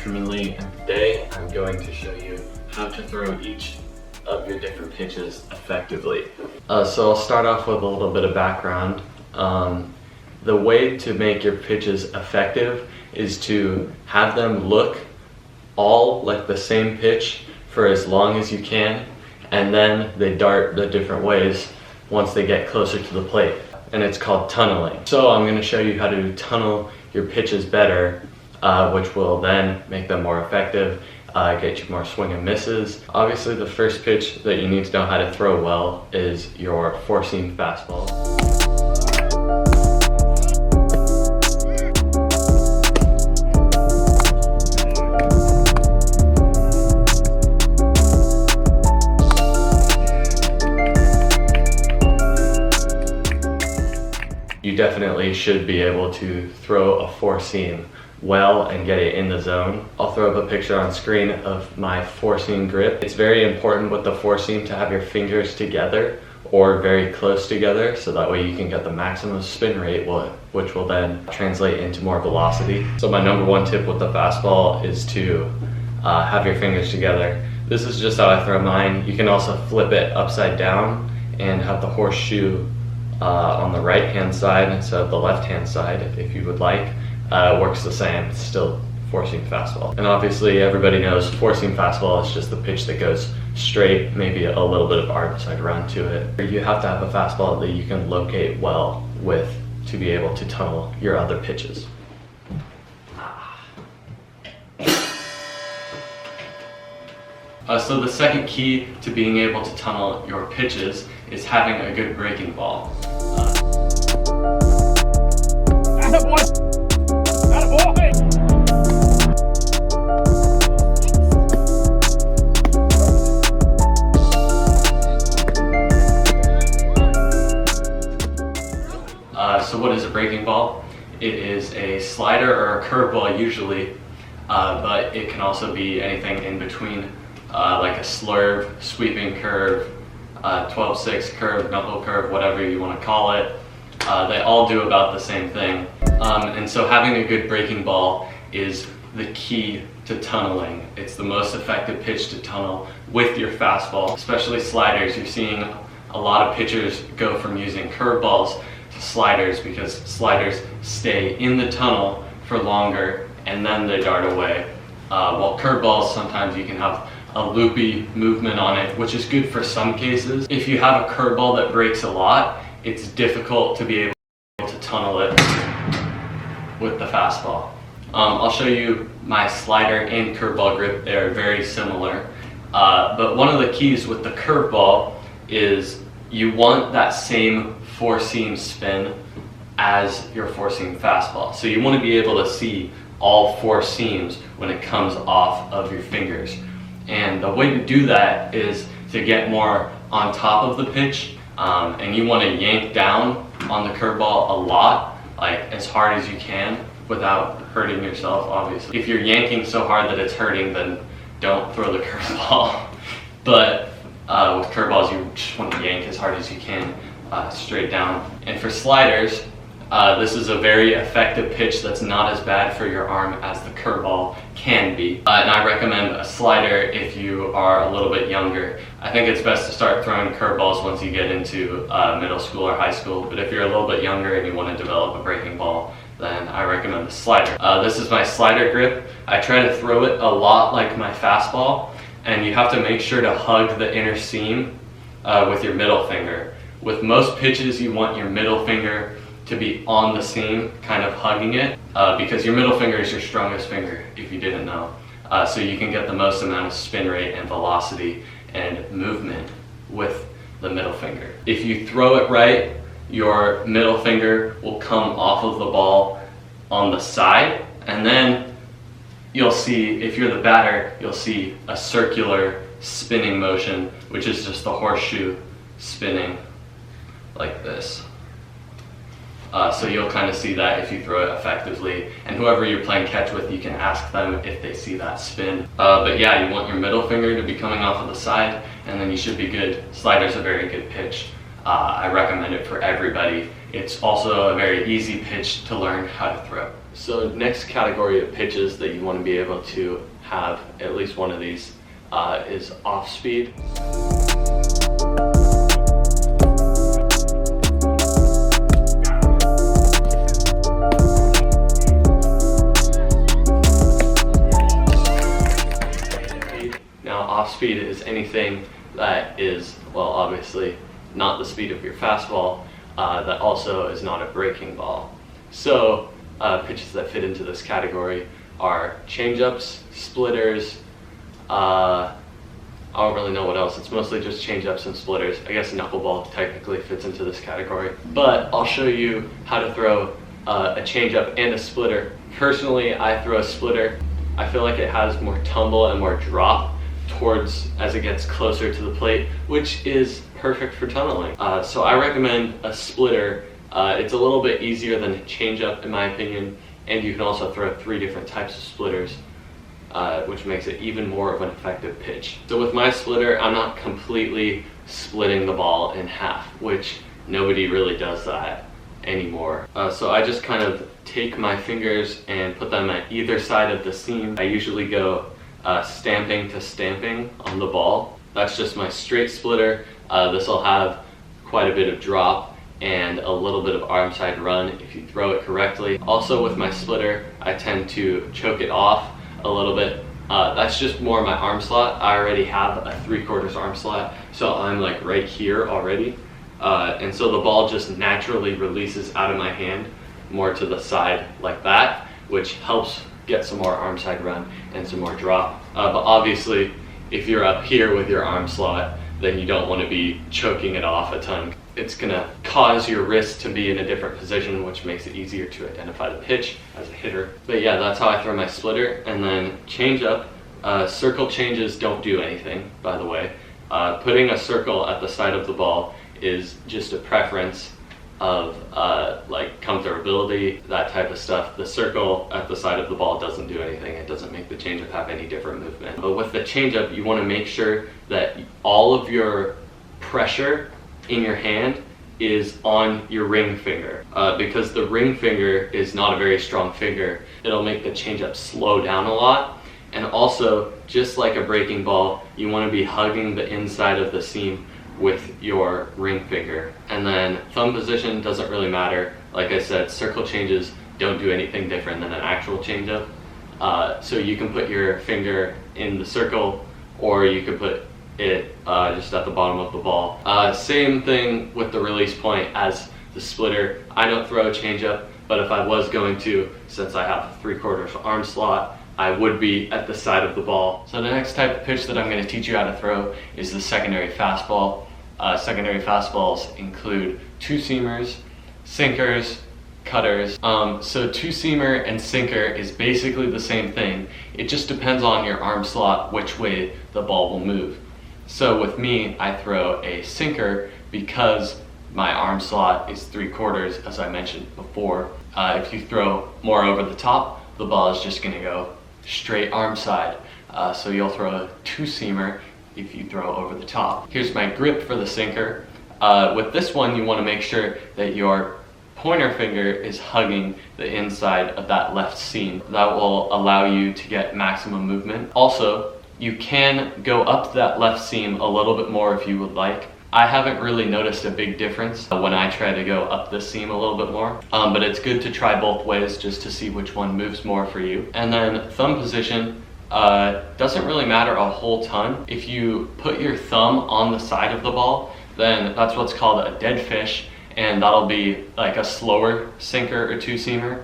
Truman, and today I'm going to show you how to throw each of your different pitches effectively. So I'll start off with a little bit of background. The way to make your pitches effective is to have them look all like the same pitch for as long as you can, and then they dart the different ways once they get closer to the plate. And it's called tunneling. So I'm going to show you how to tunnel your pitches better, which will then make them more effective, get you more swing and misses. Obviously the first pitch that you need to know how to throw well is your four-seam fastball. You definitely should be able to throw a four-seam well and get it in the zone. I'll throw up a picture on screen of my four-seam grip. It's very important with the four-seam to have your fingers together or very close together, so that way you can get the maximum spin rate, which will then translate into more velocity. So my number one tip with the fastball is to have your fingers together. This is just how I throw mine. You can also flip it upside down and have the horseshoe on the right hand side instead of the left hand side if you would like. It works the same. It's still four-seam fastball. And obviously everybody knows four-seam fastball is just the pitch that goes straight, maybe a little bit of arc side run to it. You have to have a fastball that you can locate well with to be able to tunnel your other pitches. So the second key to being able to tunnel your pitches is having a good breaking ball. So what is a breaking ball? It is a slider or a curveball usually, but it can also be anything in between, like a slurve, sweeping curve, 12-6 curve, knuckle curve, whatever you want to call it. They all do about the same thing. And so having a good breaking ball is the key to tunneling. It's the most effective pitch to tunnel with your fastball, especially sliders. You're seeing a lot of pitchers go from using curveballs to sliders because sliders stay in the tunnel for longer and then they dart away. While curveballs, sometimes you can have a loopy movement on it, which is good for some cases. If you have a curveball that breaks a lot, it's difficult to be able to tunnel it with the fastball. I'll show you my slider and curveball grip. They're very similar. But one of the keys with the curveball is you want that same four-seam spin as your four-seam fastball. So you want to be able to see all four seams when it comes off of your fingers. And the way to do that is to get more on top of the pitch, and you want to yank down on the curveball a lot, like as hard as you can without hurting yourself, obviously. If you're yanking so hard that it's hurting, then don't throw the curveball. But with curveballs, you just want to yank as hard as you can, straight down. And for sliders, this is a very effective pitch that's not as bad for your arm as the curveball can be. And I recommend a slider if you are a little bit younger. I think it's best to start throwing curveballs once you get into middle school or high school, but if you're a little bit younger and you want to develop a breaking ball, then I recommend the slider. This is my slider grip. I try to throw it a lot like my fastball, and you have to make sure to hug the inner seam with your middle finger. With most pitches, you want your middle finger to be on the seam, kind of hugging it, because your middle finger is your strongest finger, if you didn't know. So you can get the most amount of spin rate and velocity and movement with the middle finger. If you throw it right, your middle finger will come off of the ball on the side, and then you'll see, if you're the batter, you'll see a circular spinning motion, which is just the horseshoe spinning like this. So you'll kind of see that if you throw it effectively, and whoever you're playing catch with, you can ask them if they see that spin. But yeah, you want your middle finger to be coming off of the side, and then you should be good. Slider's a very good pitch. I recommend it for everybody. It's also a very easy pitch to learn how to throw. So next category of pitches that you want to be able to have at least one of these is off speed. Now off speed is anything that is, well, obviously not the speed of your fastball, that also is not a breaking ball. So pitches that fit into this category are changeups, splitters, I don't really know what else. It's mostly just changeups and splitters. I guess knuckleball technically fits into this category. But I'll show you how to throw a changeup and a splitter. Personally, I throw a splitter. I feel like it has more tumble and more drop towards as it gets closer to the plate, which is perfect for tunneling. So I recommend a splitter. It's a little bit easier than a changeup in my opinion, and you can also throw 3 different types of splitters, which makes it even more of an effective pitch. So with my splitter, I'm not completely splitting the ball in half, which nobody really does that anymore. So I just kind of take my fingers and put them at either side of the seam. I usually go stamping to stamping on the ball. That's just my straight splitter. This will have quite a bit of drop and a little bit of arm side run if you throw it correctly. Also with my splitter, I tend to choke it off a little bit. That's just more my arm slot. I already have a 3/4 arm slot, so I'm like right here already. And so the ball just naturally releases out of my hand more to the side like that, which helps get some more arm side run and some more drop. But obviously, if you're up here with your arm slot, then you don't want to be choking it off a ton. It's gonna cause your wrist to be in a different position, which makes it easier to identify the pitch as a hitter. But yeah, that's how I throw my splitter. And then change up. Circle changes don't do anything, by the way. Putting a circle at the side of the ball is just a preference of like comfortability, that type of stuff. The circle at the side of the ball doesn't do anything. It doesn't make the changeup have any different movement. But with the changeup, you want to make sure that all of your pressure in your hand is on your ring finger. Because the ring finger is not a very strong finger, it'll make the changeup slow down a lot. And also, just like a breaking ball, you want to be hugging the inside of the seam with your ring finger. And then thumb position doesn't really matter. Like I said, circle changes don't do anything different than an actual changeup. So you can put your finger in the circle, or you could put it just at the bottom of the ball. Same thing with the release point as the splitter. I don't throw a changeup, but if I was going to, since I have a 3/4 arm slot, I would be at the side of the ball. So the next type of pitch that I'm going to teach you how to throw is the secondary fastball. Secondary fastballs include two-seamers, sinkers, cutters. So two-seamer and sinker is basically the same thing. It just depends on your arm slot which way the ball will move. So with me, I throw a sinker because my arm slot is 3/4, as I mentioned before. If you throw more over the top, the ball is just going to go straight arm side. So you'll throw a two-seamer if you throw over the top. Here's my grip for the sinker. With this one, you want to make sure that your pointer finger is hugging the inside of that left seam. That will allow you to get maximum movement. Also, you can go up that left seam a little bit more if you would like. I haven't really noticed a big difference when I try to go up the seam a little bit more, but it's good to try both ways just to see which one moves more for you. And then thumb position doesn't really matter a whole ton. If you put your thumb on the side of the ball, then that's what's called a dead fish, and that'll be like a slower sinker or two-seamer,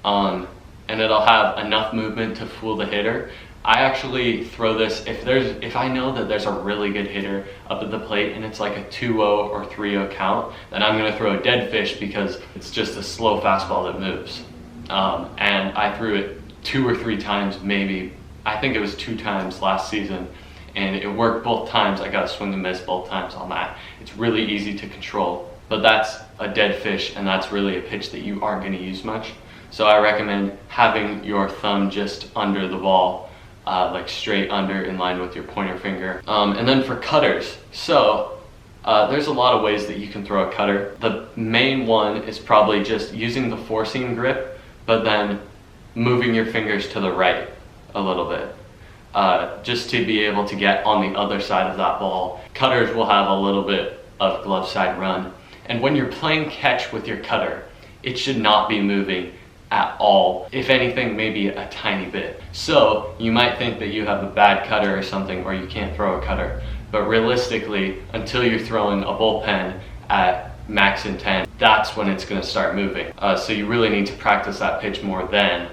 and it'll have enough movement to fool the hitter. I actually throw this if I know that there's a really good hitter up at the plate and it's like a 2-0 or 3-0 count, then I'm going to throw a dead fish because it's just a slow fastball that moves. And I threw it 2 or 3 times, maybe. I think it was 2 times last season, and it worked both times. I got a swing and miss both times on that. It's really easy to control, but that's a dead fish, and that's really a pitch that you aren't going to use much. So I recommend having your thumb just under the ball, like straight under in line with your pointer finger. And then for cutters, so There's a lot of ways that you can throw a cutter. The main one is probably just using the four-seam grip, but then moving your fingers to the right a little bit, just to be able to get on the other side of that ball. Cutters will have a little bit of glove side run, and when you're playing catch with your cutter, it should not be moving at all. If anything, maybe a tiny bit. So you might think that you have a bad cutter or something, or you can't throw a cutter, but realistically, until you're throwing a bullpen at max intent, that's when it's going to start moving. So you really need to practice that pitch more then,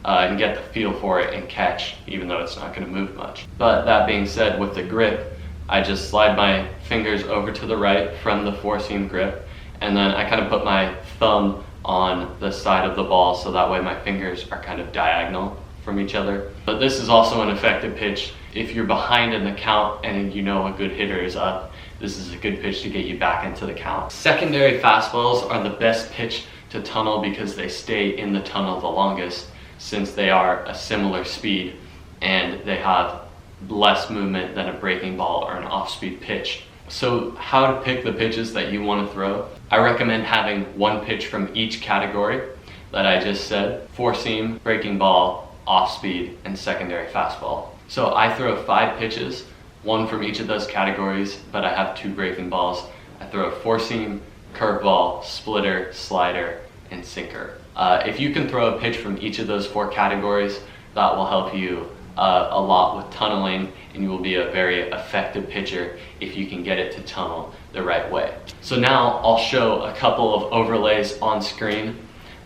and get the feel for it and catch, even though it's not going to move much. But that being said, with the grip, I just slide my fingers over to the right from the four-seam grip, and then I kind of put my thumb on the side of the ball, so that way my fingers are kind of diagonal from each other. But this is also an effective pitch if you're behind in the count and you know a good hitter is up. This is a good pitch to get you back into the count. Secondary fastballs are the best pitch to tunnel because they stay in the tunnel the longest, since they are a similar speed and they have less movement than a breaking ball or an off-speed pitch. So how to pick the pitches that you want to throw? I recommend having one pitch from each category that I just said: four-seam, breaking ball, off-speed, and secondary fastball. So I throw 5 pitches, one from each of those categories, but I have 2 breaking balls. I throw a four-seam, curveball, splitter, slider, and sinker. If you can throw a pitch from each of those 4 categories, that will help you a lot with tunneling, and you will be a very effective pitcher if you can get it to tunnel the right way. So now I'll show a couple of overlays on screen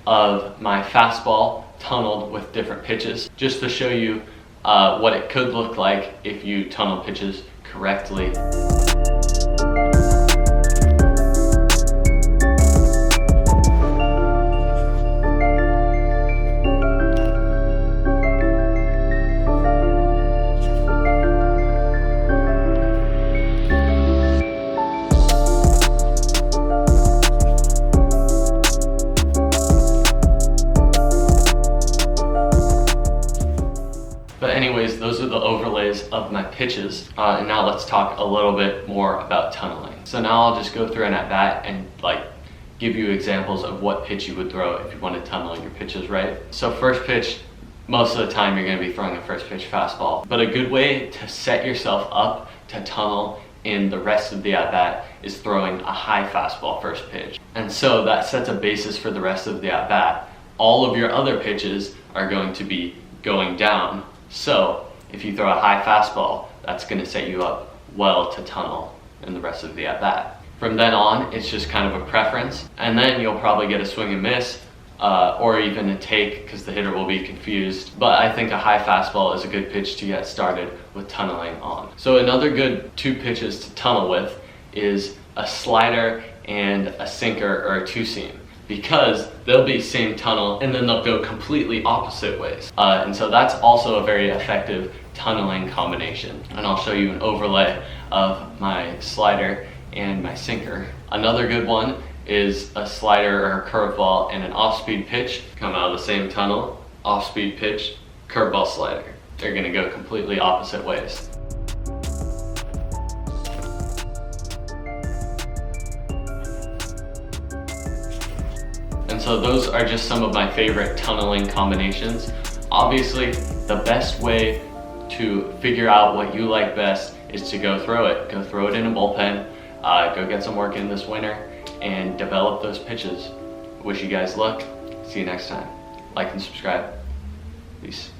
of my fastball tunneled with different pitches, just to show you what it could look like if you tunnel pitches correctly. But anyways, those are the overlays of my pitches. And now let's talk a little bit more about tunneling. So now I'll just go through an at-bat and give you examples of what pitch you would throw if you want to tunnel your pitches right. So first pitch, most of the time you're going to be throwing a first pitch fastball. But a good way to set yourself up to tunnel in the rest of the at-bat is throwing a high fastball first pitch. And so that sets a basis for the rest of the at-bat. All of your other pitches are going to be going down. So if you throw a high fastball, that's going to set you up well to tunnel in the rest of the at-bat. From then on, it's just kind of a preference, and then you'll probably get a swing and miss, or even a take, because the hitter will be confused. But I think a high fastball is a good pitch to get started with tunneling on. So another good 2 pitches to tunnel with is a slider and a sinker or a two-seam, because they'll be same tunnel and then they'll go completely opposite ways. And so that's also a very effective tunneling combination. And I'll show you an overlay of my slider and my sinker. Another good one is a slider or a curveball and an off-speed pitch come out of the same tunnel. Off-speed pitch, curveball, slider. They're gonna go completely opposite ways. And so those are just some of my favorite tunneling combinations. Obviously, the best way to figure out what you like best is to go throw it. Go throw it in a bullpen, go get some work in this winter, and develop those pitches. Wish you guys luck. See you next time. Like and subscribe. Peace.